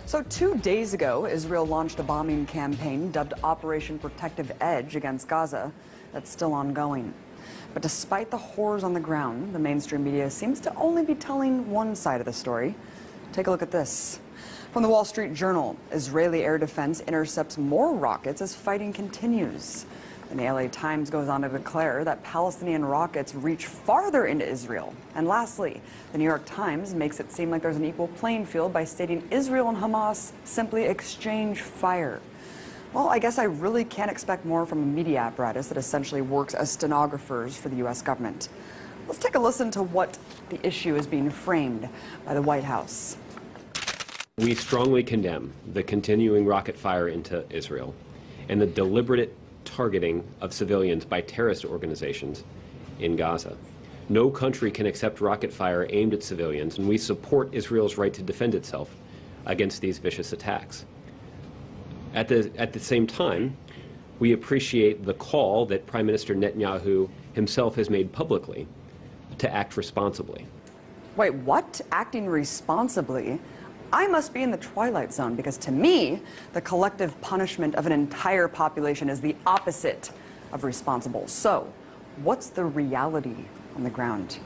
So 2 days ago, Israel launched a bombing campaign dubbed Operation Protective Edge against Gaza that's still ongoing. But despite the horrors on the ground, the mainstream media seems to only be telling one side of the story. Take a look at this. From the Wall Street Journal, Israeli air defense intercepts more rockets as fighting continues. And the LA Times goes on to declare that Palestinian rockets reach farther into Israel. And lastly, the New York Times makes it seem like there's an equal playing field by stating Israel and Hamas simply exchange fire. Well, I guess I really can't expect more from a media apparatus that essentially works as stenographers for the U.S. government. Let's take a listen to what the issue is being framed by the White House. We strongly condemn the continuing rocket fire into Israel and the deliberate targeting of civilians by terrorist organizations in Gaza. No country can accept rocket fire aimed at civilians, and we support Israel's right to defend itself against these vicious attacks. At the same time, we appreciate the call that Prime Minister Netanyahu himself has made publicly to act responsibly. Wait, what? Acting responsibly? I must be in the twilight zone, because to me, the collective punishment of an entire population is the opposite of responsible. So, what's the reality on the ground?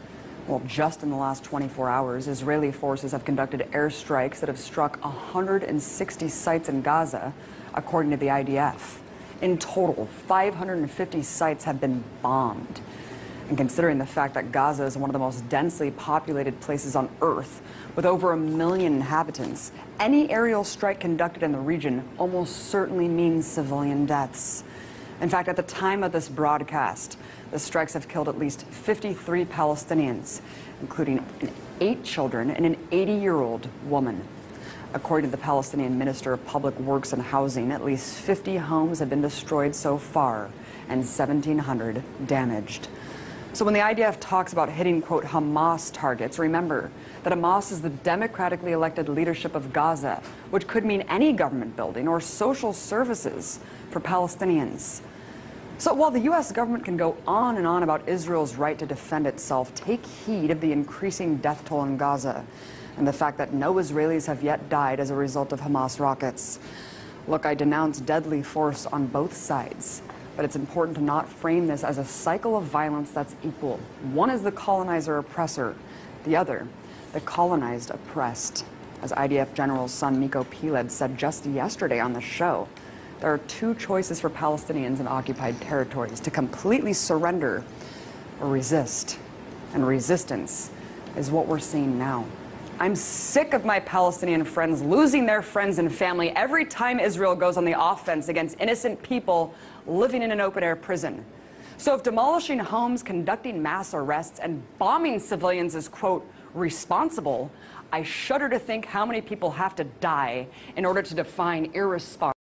Well, just in the last 24 hours, Israeli forces have conducted airstrikes that have struck 160 sites in Gaza, according to the IDF. In total, 550 sites have been bombed. And considering the fact that Gaza is one of the most densely populated places on Earth, with over 1 million inhabitants, any aerial strike conducted in the region almost certainly means civilian deaths. In fact, at the time of this broadcast, the strikes have killed at least 53 Palestinians, including 8 children and an 80-year-old woman. According to the Palestinian Minister of Public Works and Housing, at least 50 homes have been destroyed so far and 1,700 damaged. So when the IDF talks about hitting, quote, Hamas targets, remember that Hamas is the democratically elected leadership of Gaza, which could mean any government building or social services for Palestinians. So while the U.S. government can go on and on about Israel's right to defend itself, take heed of the increasing death toll in Gaza and the fact that no Israelis have yet died as a result of Hamas rockets. Look, I denounce deadly force on both sides. But it's important to not frame this as a cycle of violence that's equal. One is the colonizer-oppressor, the other, the colonized oppressed. As IDF General's son Miko Piled said just yesterday on the show, there are 2 choices for Palestinians in occupied territories: to completely surrender or resist. And resistance is what we're seeing now. I'm sick of my Palestinian friends losing their friends and family every time Israel goes on the offense against innocent people living in an open-air prison. So if demolishing homes, conducting mass arrests, and bombing civilians is, quote, responsible, I shudder to think how many people have to die in order to define irresponsible.